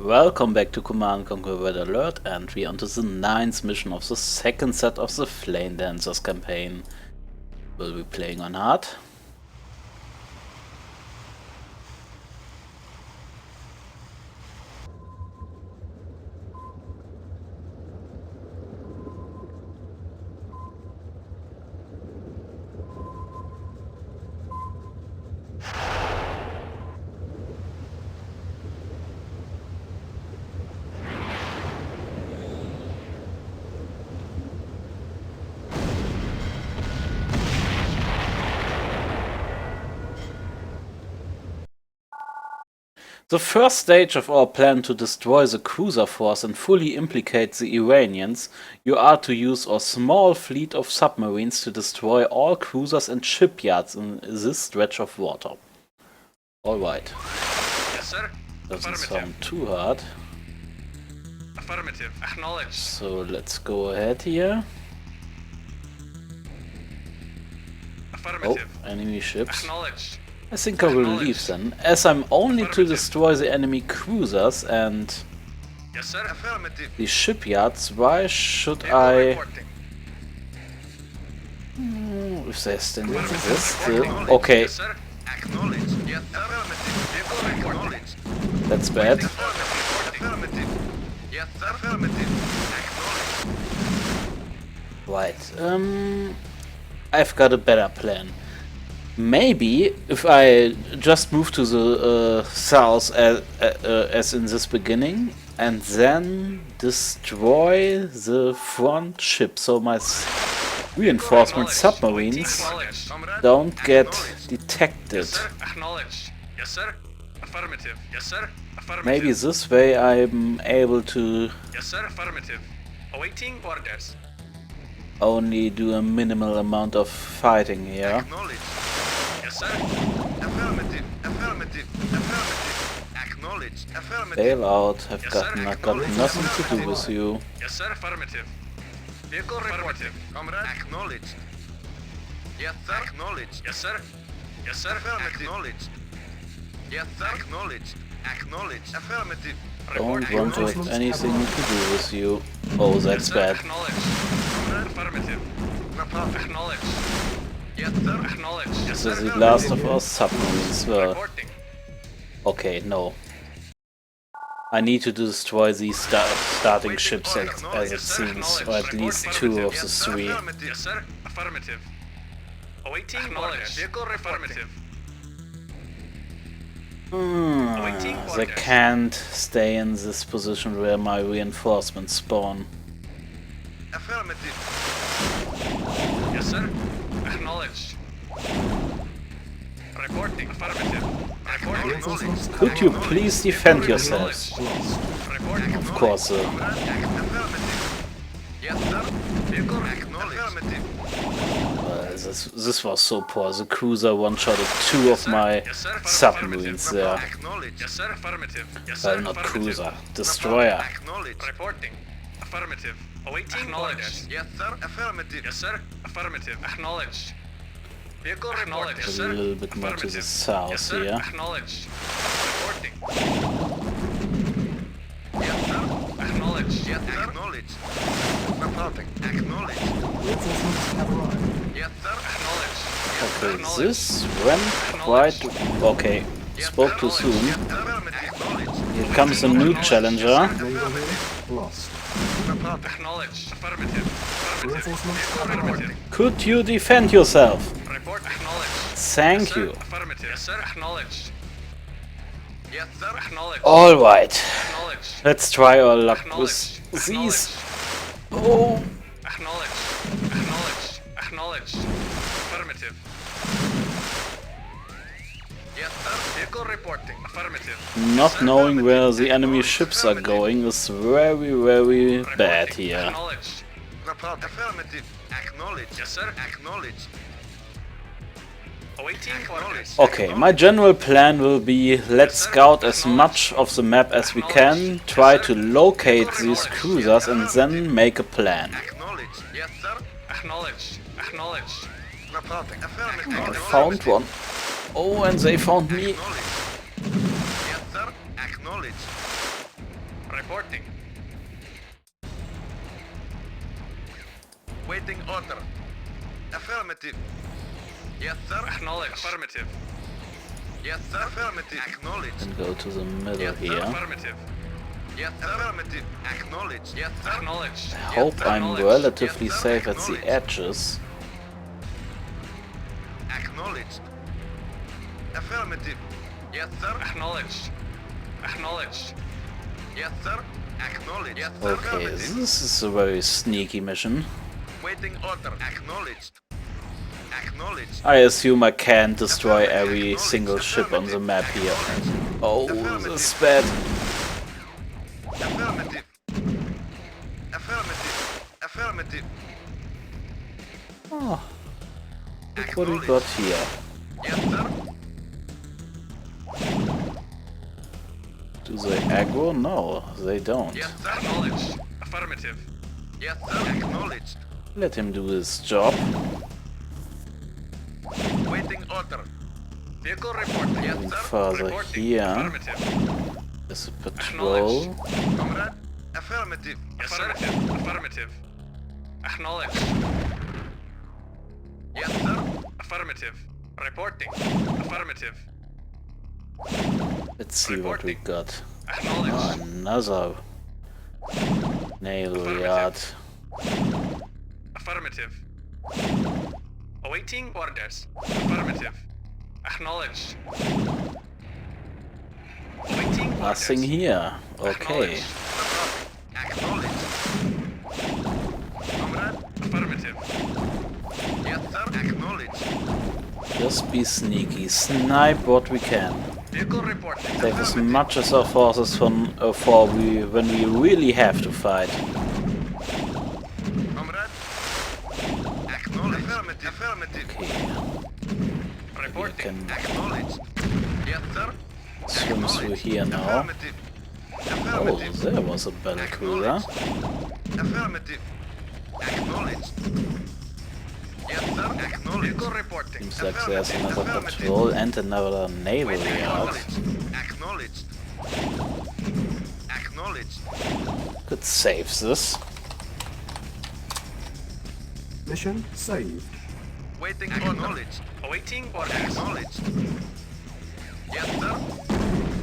Welcome back to Command&Conquer Red Alert, and we are on to the 9th mission of the second set of the Flame Dancers campaign. We'll be playing on hard. The first stage of our plan to destroy the cruiser force and fully implicate the Iranians, you are to use our small fleet of submarines to destroy all cruisers and shipyards in this stretch of water. Alright. Yes, sir. Doesn't sound too hard. Affirmative. Acknowledged. So let's go ahead here. Affirmative. Oh, enemy ships. Acknowledged. I think I will leave then, as I'm only to destroy the enemy cruisers and Yes, sir. Affirmative. the shipyards. Why should Vehicle I... reporting. If they still exist still... Okay, Yes, sir. Acknowledged. Yes, affirmative. Vehicle reporting. that's bad. Affirmative. Yes, sir. Affirmative. Acknowledged. Right, I've got a better plan. Maybe if I just move to the south as in this beginning, and then destroy the front ship, so my reinforcement submarines don't get detected. Yes, sir. Acknowledged. Yes, sir. Affirmative. Yes, sir. Affirmative. Maybe this way I'm able to Yes, sir. Affirmative. Awaiting orders. only do a minimal amount of fighting here. Acknowledged. Yes, sir. Affirmative. Affirmative. Affirmative. Acknowledged. Affirmative. Bail out, I've Yes, got sir. nothing to do with you. Yes, sir. Affirmative. Vehicle reported. Comrade. Acknowledged. Yes, sir. Acknowledged. Yes, sir. Yes, sir. Affirmative. Acknowledged. Yes, sir. Acknowledged. Acknowledged. Affirmative. Don't want to have anything to do with you. Oh, that's bad. Acknowledged. Affirmative. Acknowledged. Yes, sir. Acknowledged. Yes, This is sir. the last of our submarines. Well, Reporting. okay, no. I need to destroy these starting ships as it seems, or at least two of the three. Yes, sir. Affirmative. Awaiting orders. Vehicle affirmative. They can't stay in this position where my reinforcements spawn. Affirmative. Yes, sir. Acknowledged. Reporting. Affirmative. Reporting. Could you please defend yourselves? Reporting. Of course, Affirmative. Yes, sir. Vehicle acknowledged. this was so poor. The cruiser one-shotted two of my submarines there. Acknowledged. Yes, sir. Affirmative. Yes, Well, sir. not Affirmative. cruiser, destroyer. Acknowledged. Reporting. Affirmative. Awaiting orders. Yes, sir. Affirmative. Yes, sir. Affirmative. Acknowledged. Vehicle acknowledged. Yes, A sir. little bit more to the Yes, south sir. here. Acknowledged. Reporting. Yes, sir. Acknowledged. Yes, sir. Acknowledged. Reporting. Acknowledged. Yes, sir. Acknowledged. Yes, sir. Okay, this went quite... Okay, spoke too soon. Here comes a new challenger. Acknowledged. Affirmative. Affirmative. Could you defend yourself? Report acknowledged. Thank you. Affirmative. Yes, sir. Acknowledged. Yes, sir. Acknowledged. Alright, Acknowledged. let's try our luck with Acknowledged. these. Oh, Acknowledged. Acknowledged. Acknowledged. Affirmative. Yes, sir. Vehicle reporting. Affirmative. not knowing where the enemy ships are going is very bad here. Acknowledged. Report. Affirmative. Acknowledged. Yes, sir. Acknowledged. Awaiting orders. Okay, my general plan will be let's scout as much of the map as we can, try to locate these cruisers and then make a plan. Acknowledged. Yes, sir. Acknowledged. Acknowledged. Reporting. I Affirmative. found one. Oh, and they found me. Acknowledged. Yes, sir. Acknowledged. Reporting. Waiting order. Affirmative. Yes, sir. Acknowledge. Affirmative. Yes, sir. Affirmative. Acknowledge. And go to the middle Yes, sir. here. Affirmative. Yes, sir. Affirmative. Acknowledge. Yes, sir. Acknowledge. I hope I'm relatively safe at the edges. Acknowledged. Affirmative. Yes, sir. Acknowledged. Acknowledged. Yes, sir. Acknowledged. Yes, sir. Okay, this is a very sneaky mission. Waiting order. Acknowledged. Acknowledged. I assume I can't destroy every single ship on the map here. Oh, this is bad. Affirmative. Affirmative. Affirmative. Oh, look what we got here. Yes, sir. Do they aggro? No, they don't. Yes, sir. Acknowledged. Affirmative. Yes, sir. Acknowledged. Let him do his job. Waiting order. Vehicle report. Yes, Moving sir. further Reporting. here. Affirmative. There's a patrol. Comrade. Affirmative. Yes, affirmative. Sir. Affirmative. Acknowledged. Yes, sir. Affirmative. Reporting. Affirmative. Let's see what we got. Acknowledged. Oh, another naval yard. Affirmative. Awaiting orders. Affirmative. Acknowledged. Awaiting orders. Nothing here. Okay. Acknowledged. Comrade. Affirmative. Yes, sir. Acknowledged. Just be sneaky. Snipe what we can. Vehicle reporting. Save as much as our forces from when we really have to fight. Comrade. Acknowledged. Affirmative. Affirmative. Okay. Reporting. can- Acknowledged. Yes, sir. Swim through here now. Affirmative. Oh, Affirmative. there was a battle cruiser. Affirmative. Acknowledged. Yes, sir. Acknowledged. Vehicle reporting. Seems like there's another patrol and another naval yard. Acknowledged. Acknowledged. Could save this. Mission saved. Waiting acknowledged. Awaiting or acknowledged. Yes, sir.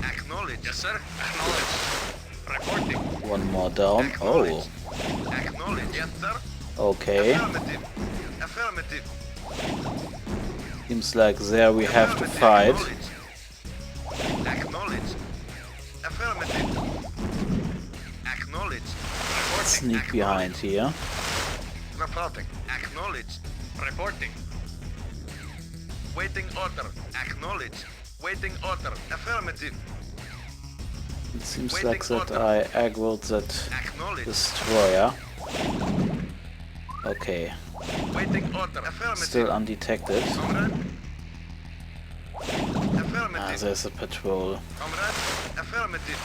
Acknowledged. Yes, sir. Acknowledged. Reporting. One more down. Oh, Acknowledged. Yes, sir. okay. Affirmative. Affirmative. Seems like there we have to fight. Acknowledged. Affirmative. Acknowledged. Reporting. Sneak behind here. Reporting. Acknowledged. Reporting. Waiting order. Acknowledged. Waiting order. Affirmative. It seems like that I aggroed that Acknowledged. destroyer. Okay, Waiting order. Affirmative. still undetected. Comrade. Ah, Affirmative. there's a patrol. Comrade. Affirmative.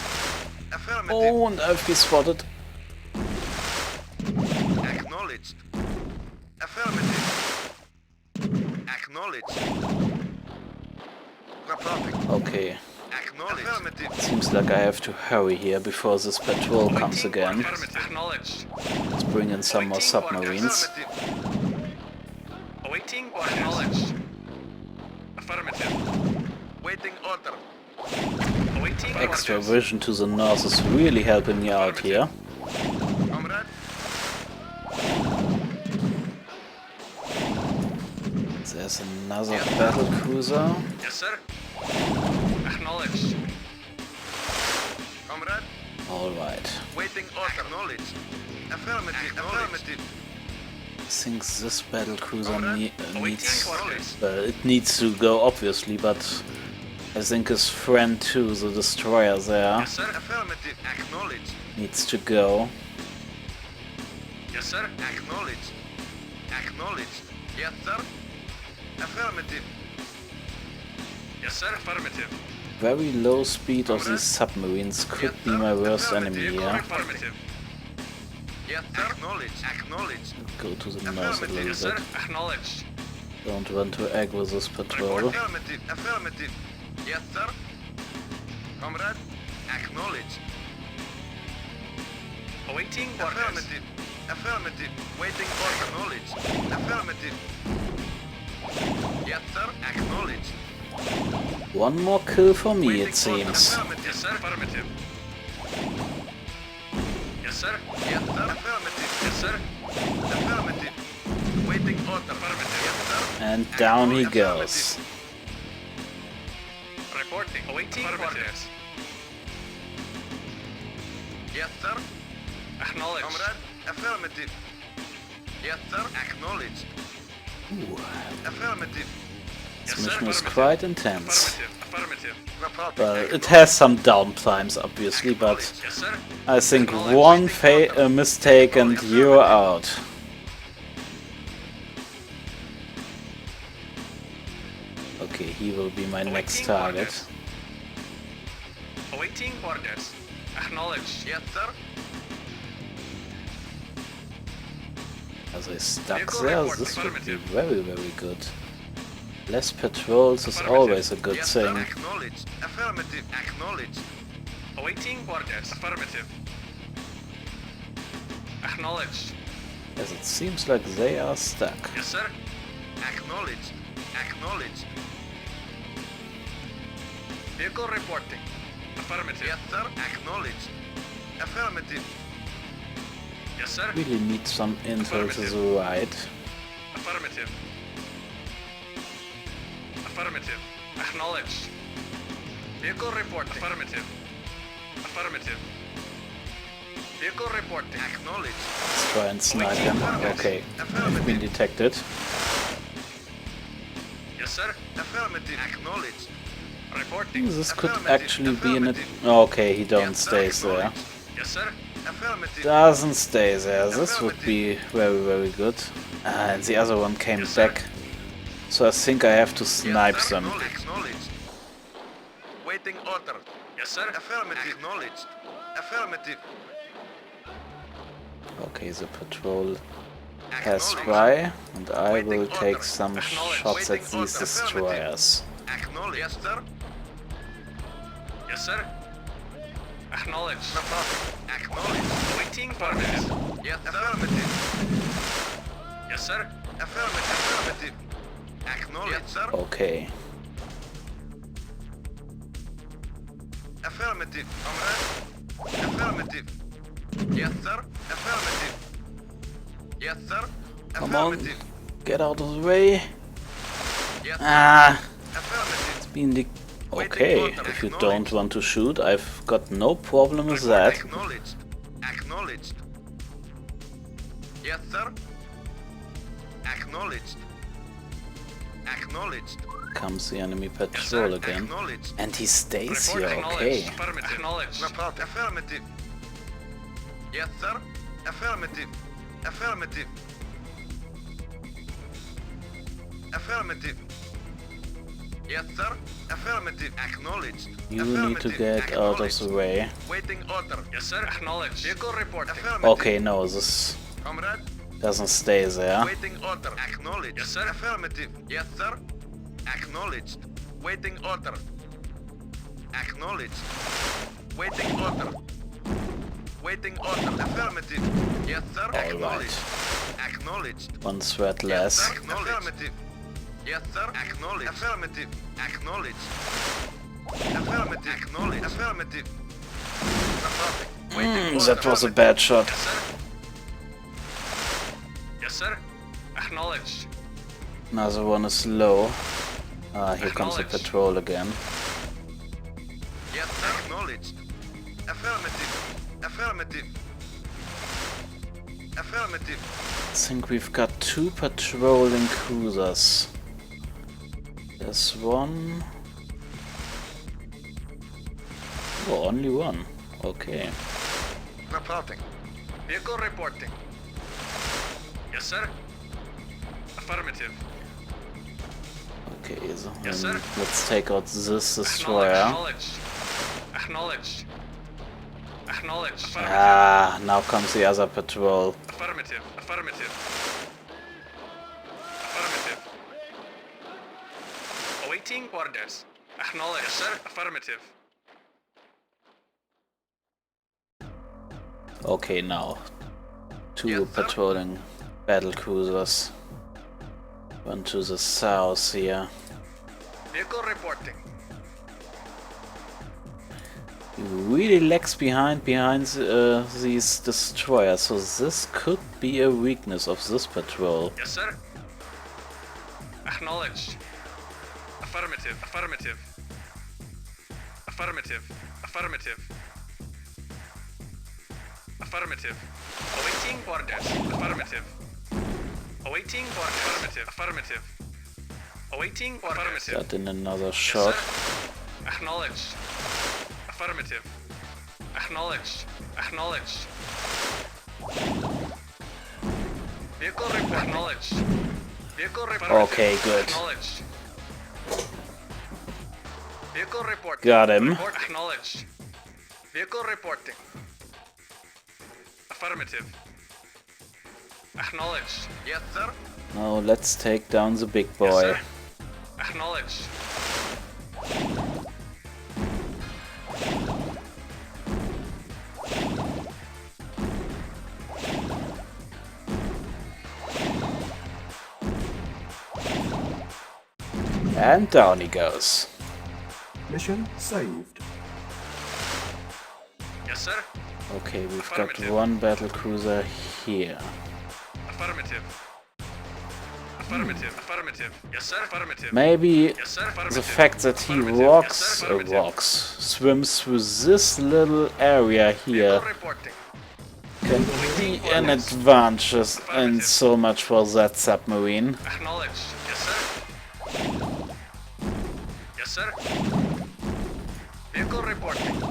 Affirmative. Oh, and I've been spotted. Acknowledged. Affirmative. Acknowledged. Reporting. Okay, Acknowledged. Affirmative. seems like I have to hurry here before this patrol comes again. Acknowledged. Let's bring in some more submarines. Affirmative. Awaiting or acknowledged. Affirmative. Waiting order. Awaiting Extra orders. vision to the north is really helping me out here. Comrade. There's another battle cruiser. Yes, sir. Acknowledged. Comrade. Alright. Waiting order. Acknowledged. Affirmative. Affirmative. I think this battle cruiser Comrade. needs... Awaiting orders. it needs to go, obviously, but I think his friend too, the destroyer there, Yes, sir. Affirmative. Acknowledged. needs to go. Yes, sir. Acknowledged. Acknowledged. Yes, sir. Affirmative. Yes, sir. Affirmative. Very low speed of these submarines could be my worst enemy here. Affirmative. Yes, sir. Acknowledged. Acknowledged. Go to the north a Affirmative. little Yes, sir. bit. Acknowledged. Don't want to aggro this patrol. Affirmative. Affirmative. Yes, sir. Comrade. Acknowledged. Awaiting orders. Affirmative. Affirmative. Waiting order. Acknowledged. Affirmative. Yes, sir. Acknowledged. One more kill for me, Waiting it seems. Affirmative. Yes, sir. Affirmative. Yes, sir. Yes, sir. Affirmative. Yes, sir. Affirmative. Waiting order. Affirmative. Yes, sir. And down he goes. Reporting. Awaiting orders. Yes, sir. Acknowledged. Comrade. Affirmative. Yes, sir. Acknowledged. Ooh, Affirmative. this mission is quite intense. Affirmative. Well, it has some downtimes, obviously, but Yes, sir. I think one mistake and you're out. Okay, he will be my next target. Awaiting orders. Acknowledged. Yes, sir. As I stuck there, this would be very, very good. Less patrols is always a good Yes, sir. thing. Acknowledged. Affirmative. Acknowledged. Awaiting orders. Affirmative. Acknowledged. As it seems like they are stuck. Yes, sir. Acknowledged. Acknowledged. Vehicle reporting. Affirmative. Yes, sir. Acknowledged. Affirmative. Yes, sir. Really need some intel to the right. Affirmative. Affirmative. Acknowledged. Vehicle report. Affirmative. Affirmative. Vehicle reporting. Acknowledged. Let's try and snipe him. Okay, I've been detected. Yes, sir. Affirmative. Acknowledged. Reporting. This could actually be in it. Okay, he don't stay there. Yes, sir. Affirmative. Doesn't stay there. This would be very, very good. And the other one came back. So I think I have to snipe them. Acknowledged. Waiting order. Yes, sir. Affirmative. Acknowledged. Affirmative. Okay, the patrol passed by, and I will take some shots at these destroyers. Acknowledged. Yes, sir. Yes, sir. Acknowledged. Acknowledged. Waiting for this. Yes, affirmative. Yes, sir. Affirmative. Affirmative. Acknowledged, yes, sir. Okay. Affirmative, comrade. Affirmative. Yes, sir. Affirmative. Yes, sir. Come on, Affirmative. get out of the way. Yes, sir. Ah, Affirmative. it's been the... Okay, if you don't want to shoot, I've got no problem with that. Acknowledged. Acknowledged. Yes, sir. Acknowledged. Acknowledged. Comes the enemy Yes, sir. patrol again. Acknowledged. And he stays Report here, okay. acknowledged. Acknowledged. Report affirmative. Yes, sir. Affirmative. Affirmative. Affirmative. Yes, sir. Affirmative. Acknowledged. You need to get out of the way. Waiting order. Yes, sir. Acknowledged. Vehicle reporting. Okay, no, this Comrade. doesn't stay there. Waiting order. Acknowledged. Yes, sir. Affirmative. Yes, sir. Acknowledged. Waiting order. Acknowledged. Waiting order. Waiting order. Affirmative. Yes, sir. Acknowledged. Acknowledged. One threat Yes, less. sir. Affirmative. Yes, sir. Acknowledged. Affirmative. Acknowledged. Affirmative. Acknowledged. Affirmative. That was a bad shot. Yes, sir. Yes, sir. Acknowledged. Another one is low. Ah, here comes the Acknowledged. patrol again. Yes, sir. Acknowledged. Affirmative. Affirmative. Affirmative. I think we've got two patrolling cruisers. There's one. Oh, only one. Okay. Reporting. Vehicle reporting. Yes, sir. Affirmative. Okay, so Yes, then sir. let's take out this destroyer. Acknowledged. Acknowledged. Acknowledged. Affirmative. Ah, now comes the other patrol. Affirmative. Affirmative. Affirmative. Awaiting orders. Acknowledged. Yes, sir. Affirmative. Okay, now. Two Yes, sir. patrolling battle cruisers. One to the south here. Vehicle reporting. He really lags behind these destroyers, so this could be a weakness of this patrol. Yes, sir. Acknowledged. Affirmative. Affirmative. Affirmative. Affirmative. Affirmative. Awaiting orders. Affirmative. Awaiting orders. Affirmative. Affirmative. Awaiting orders. Affirmative. Got in another Yes, shot. sir. Acknowledged. Affirmative. Acknowledged. Acknowledged. Vehicle report. Acknowledged. Vehicle report. Okay, good. Acknowledged. Vehicle report. Got him. Report acknowledged. Vehicle reporting. Affirmative. Acknowledged. Yes, sir. Now let's take down the big Yes, boy. sir. Acknowledged. And down he goes. Mission saved. Yes, sir. Okay, we've got Affirmative. one battle cruiser here. Affirmative. Affirmative. Affirmative. Yes, sir. Affirmative. Maybe Yes, sir. the Affirmative. fact that he Affirmative. walks, Yes, sir. Affirmative. swims through this little area here Vehicle reporting. can be an advantage and so much for that submarine. Acknowledged. Yes, sir. Yes, sir. Vehicle reporting.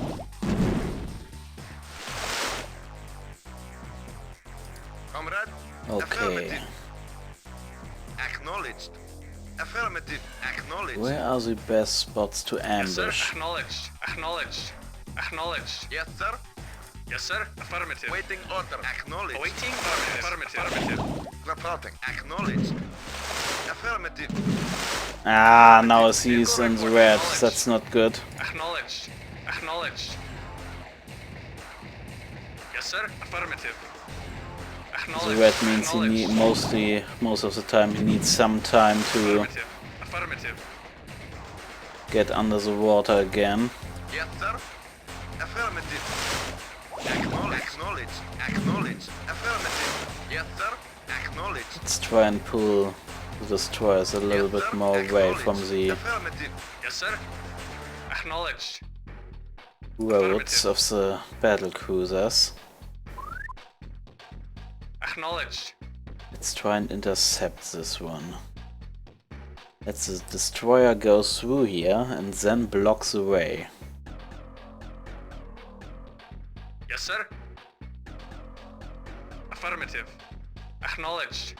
Comrade. Okay, Acknowledged. Affirmative. Acknowledged. where are the best spots to Yes, sir. ambush? Acknowledged. Acknowledged. Acknowledged. Yes, sir. Yes, sir. Affirmative. Waiting order. Acknowledged. Awaiting orders. Affirmative. Affirmative. Reporting. Acknowledged. Affirmative. Ah, now he's in the red. That's not good. Acknowledged. Acknowledged. Yes, sir. Affirmative. The Acknowledged. red means he Acknowledged. need most of the time he needs some time to Affirmative. Affirmative. get under the water again. Yes, sir. Affirmative. Acknowledge. Acknowledge. Acknowledge. Affirmative. Yes, sir. Acknowledge. Let's try and pull the destroyers a little bit more away from the Affirmative. Yes, sir. Acknowledged. roads of the battle cruisers. Acknowledged. Let's try and intercept this one. Let the destroyer go through here and then block the way. Yes, sir. Affirmative. Acknowledged.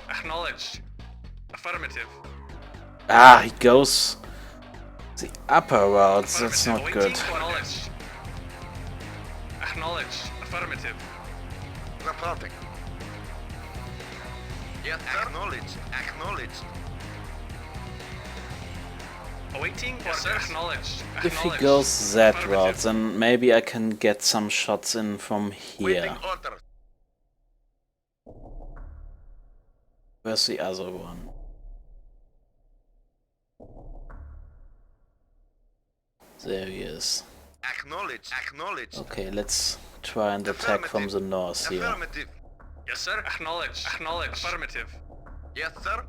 Acknowledged. Affirmative. Ah, he goes the upper routes. That's not Affirmative. good. Awaiting Acknowledged. Acknowledged. Affirmative. Reporting. Yes, sir. Acknowledged. Acknowledged. Awaiting orders. Yes, acknowledged. If he goes that route, then maybe I can get some shots in from here. Waiting orders. Where's the other one? There he is. Acknowledged. Acknowledged. Okay, let's try and attack from the north here. Affirmative. Yes, sir. Acknowledged. Acknowledged. Affirmative. Yes, sir.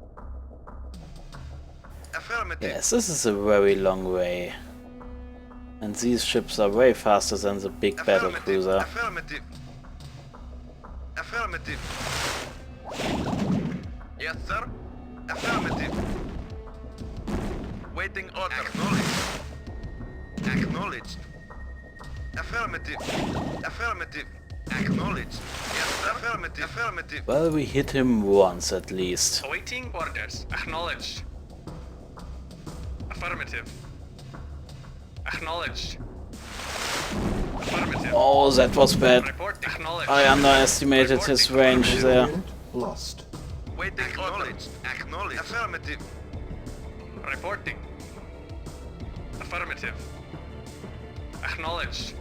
Affirmative. Yes, this is a very long way. And these ships are way faster than the big battle cruiser. Affirmative. Affirmative. Yes, sir. Affirmative. Waiting order. Acknowledged. Acknowledged. Affirmative. Affirmative. Acknowledged. Yes, sir. Affirmative. Affirmative. Well, we hit him once at least. Awaiting orders. Acknowledged. Affirmative. Acknowledged. Affirmative. Oh, that was bad. Report acknowledged. I underestimated his range there. Unit lost. Waiting acknowledged. Acknowledged. Affirmative. Reporting. Affirmative. Acknowledged.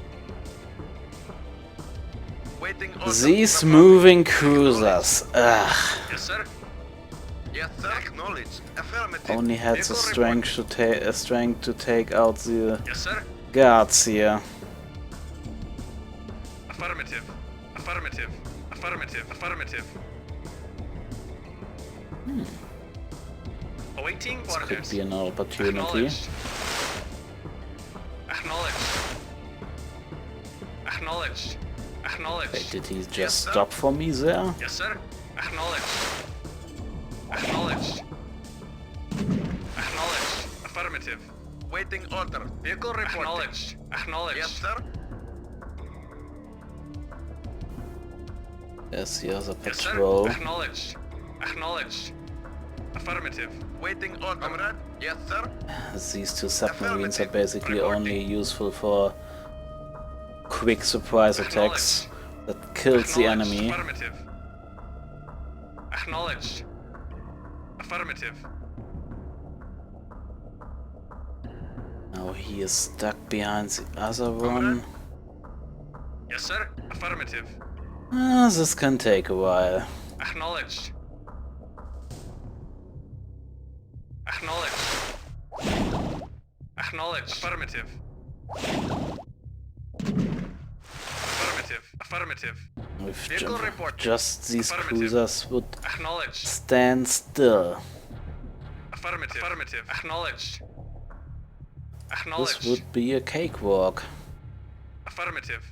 Waiting order. These moving cruisers. Ugh. Yes, sir. Yes, sir. Acknowledged. Affirmative. Only had the Vehicle strength to take out the reporting. Yes, sir. guards here. Affirmative. Affirmative. Affirmative. Affirmative. Awaiting This orders. could be an opportunity. Acknowledged. Acknowledged. Acknowledged. Acknowledged. Wait, did he Yes, just sir. stop for me there? Yes, sir. Acknowledged. Acknowledged. Acknowledged. Affirmative. Waiting order. Vehicle reporting. Acknowledged. Acknowledged. Yes, sir. There's the other Yes, sir. patrol. Acknowledged. Acknowledged. Affirmative. Waiting order. Comrade. Yes, sir. These two submarines are Affirmative. basically Reporting. only useful for quick surprise attacks that kills the Acknowledged. enemy. Affirmative. Acknowledged. Affirmative. Now he is stuck behind the other one. Yes, sir. Affirmative. Ah, this can take a while. Acknowledged. Acknowledged. Acknowledged. Affirmative. Affirmative. Affirmative. If Vehicle reporting. just these Affirmative. cruisers would Acknowledged. stand still, Affirmative. Affirmative. Acknowledged. this Acknowledged. would be a cakewalk. Affirmative.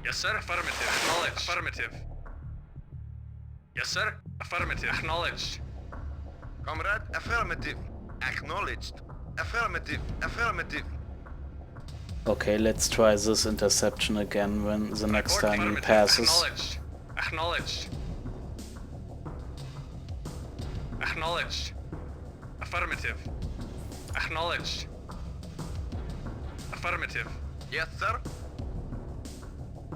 Yes, sir. Affirmative. Acknowledged. Affirmative. Yes, sir. Affirmative. Acknowledged. Comrade, affirmative. Acknowledged. Affirmative. Affirmative. Okay, let's try this interception again when the next time he passes. Acknowledged. Acknowledged. Acknowledged. Affirmative. Acknowledged. Affirmative. Yes, sir.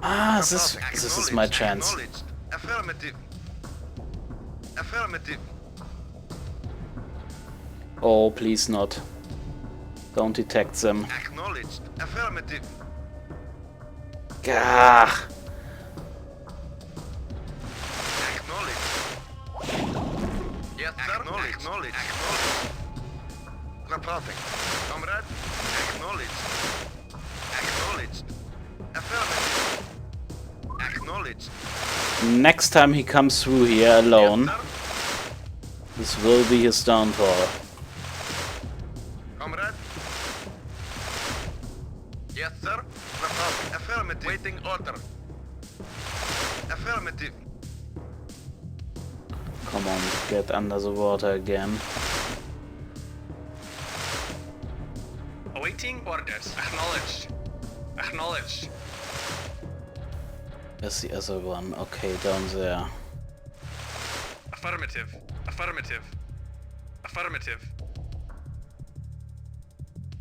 Ah, this is my chance. Acknowledged. Affirmative. Affirmative. Oh, please not. Don't detect them. Acknowledged. Affirmative. Gah! Acknowledged. Yes, sir. Acknowledged. Acknowledged. Reporting. Comrade. Acknowledged. Acknowledged. Affirmative. Acknowledged. Next time he comes through here alone, Yes, sir. this will be his downfall. Comrade. Yes, sir. Reporting. Affirmative. Waiting order. Affirmative. Come on, get under the water again. Awaiting orders. Acknowledged. Acknowledged. There's the other one. Okay, down there. Affirmative. Affirmative. Affirmative.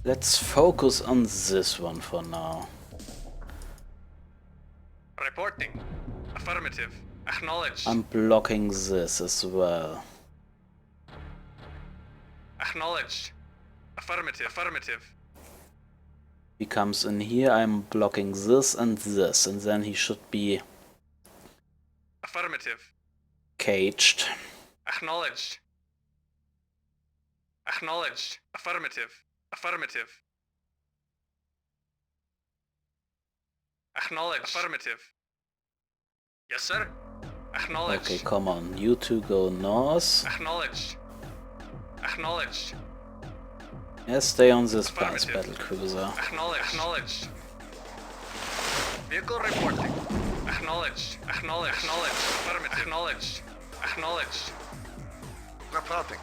Let's focus on this one for now. Reporting. Affirmative. Acknowledged. I'm blocking this as well. Acknowledged. Affirmative. Affirmative. He comes in here, I'm blocking this, and then he should be Affirmative. caged. Acknowledged. Acknowledged. Affirmative. Affirmative. Acknowledged. Affirmative. Yes, sir. Acknowledged. Okay, come on, you two go north. Acknowledged. Acknowledged. Yes, stay on this path, Affirmative. battlecruiser. Acknowledged. Acknowledged. Vehicle reporting. Acknowledged. Acknowledged. Acknowledged. Affirmative. Acknowledged. Acknowledged. Reporting.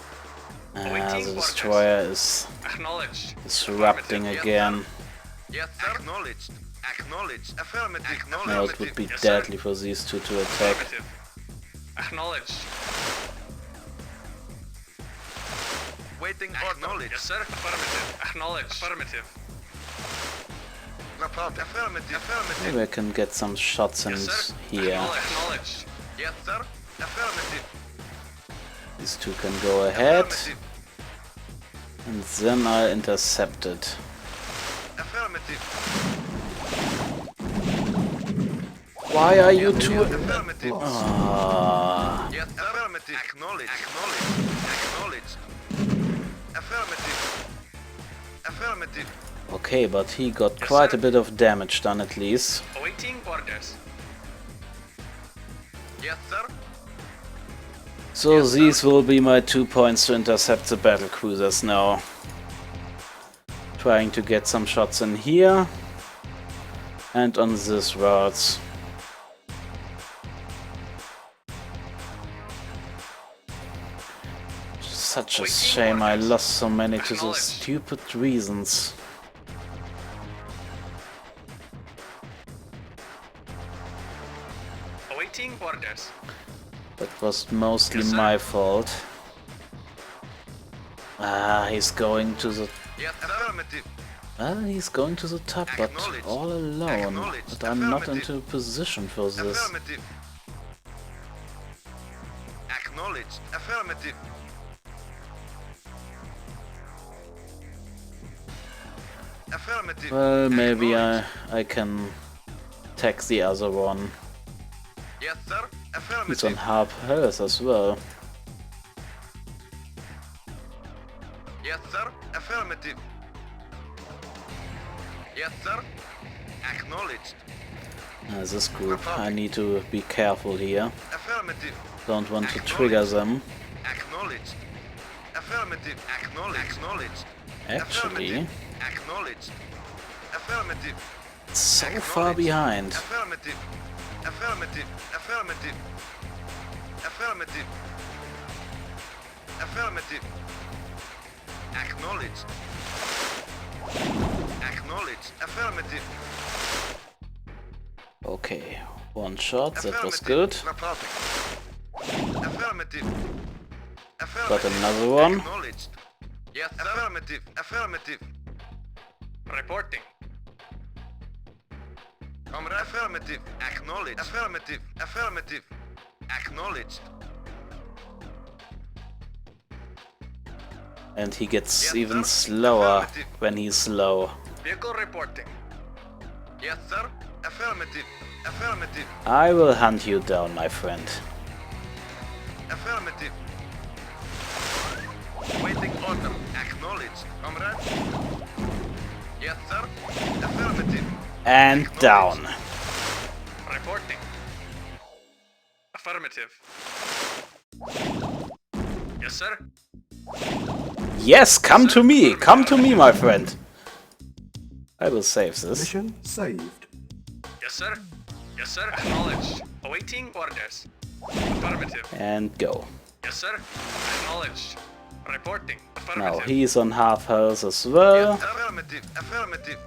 The destroyer is Acknowledged. disrupting Affirmative. again. Yes, sir. Acknowledged. Acknowledged. Affirmative. Now it would be deadly for these two to attack. Affirmative. Acknowledged. Waiting order. Yes, sir. Affirmative. Acknowledged. Affirmative. Report. Affirmative. Affirmative. Maybe I can get some shots in Yes, sir. here. Acknowledged. Yes, sir. Affirmative. These two can go ahead, Affirmative. and then I'll intercept it. Affirmative. Why are you two? Affirmative. Ah, Yes, affirmative. Acknowledge. Acknowledge. Acknowledge. Affirmative. Affirmative. okay, but he got quite a bit of damage done at least. Awaiting orders. Yes, sir. So these will be my 2 points to intercept the battle cruisers now. Trying to get some shots in here and on this route. Such a shame I lost so many to those stupid reasons. Awaiting orders. That was mostly my fault. Ah, he's going to the... Yes, affirmative. Well, he's going to the top, but all alone. But I'm not into a position for this. Affirmative. Acknowledge. Affirmative. Affirmative. Well, maybe I can attack the other one. Yes, sir. Affirmative. He's on half health as well. Yes, sir. Affirmative. Yes, sir. Acknowledged. This group, I need to be careful here. Affirmative. Don't want to trigger them. Acknowledged. Affirmative. Acknowledged. Actually, Acknowledged. Affirmative. it's so far behind. Affirmative. Affirmative. Affirmative. Affirmative. Affirmative. Acknowledged. Acknowledged. Affirmative. Okay, one shot, that was good. Affirmative. Got another one. Acknowledged. Yes, affirmative. Affirmative. Reporting. Comrade. Affirmative. Acknowledged. Affirmative. Affirmative. Acknowledged. And he gets Yes, even sir. slower Affirmative. when he's low. Vehicle reporting. Yes, sir. Affirmative. Affirmative. I will hunt you down, my friend. Affirmative. Waiting order. Acknowledged. Comrade. Yes, sir. Affirmative. And down. Reporting. Affirmative. Yes, sir. Yes, come to me! Come to me, my friend! I will save this. Mission saved. Yes, sir. Yes, sir. Acknowledged. Awaiting orders. Affirmative. And go. Yes, sir. Acknowledged. Reporting. Now Affirmative. he's on half health as well. Affirmative. Affirmative.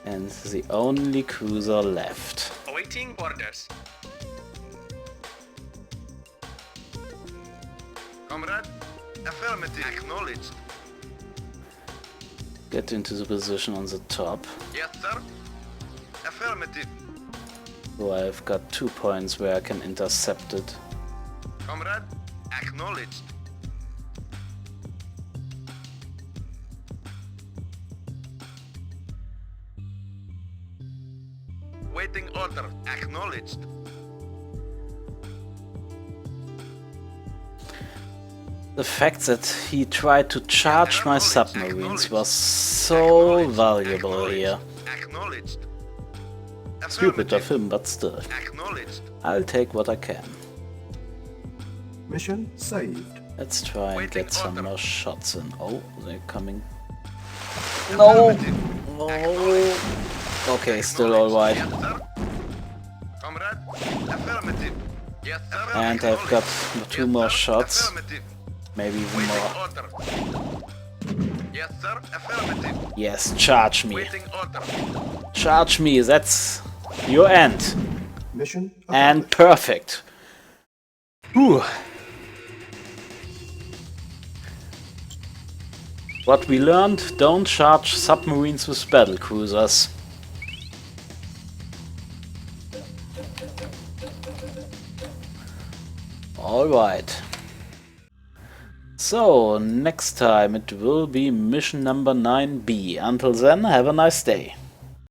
And the only cruiser left. Awaiting orders. Comrade. Affirmative. Acknowledged. Get into the position on the top. Yes, sir. Affirmative. So I've got 2 points where I can intercept it. Comrade. Acknowledged. Waiting order. Acknowledged. The fact that he tried to charge my submarines was so valuable here. Acknowledged. Stupid of him, but still. Acknowledged. I'll take what I can. Mission saved. Let's try and Waiting get some order. more shots in. Oh, they're coming. No! No! Okay, still alright. Yes, sir. Comrade. Affirmative. Yes, sir. And I've got 2 more shots. Affirmative. Maybe even Waiting more. order. Yes, sir. Affirmative. Yes, charge me. Waiting order. Charge me, that's your end. Mission And accomplished. perfect. Whew. What we learned, don't charge submarines with battle cruisers. Alright. So, next time it will be mission number 9B. Until then, have a nice day.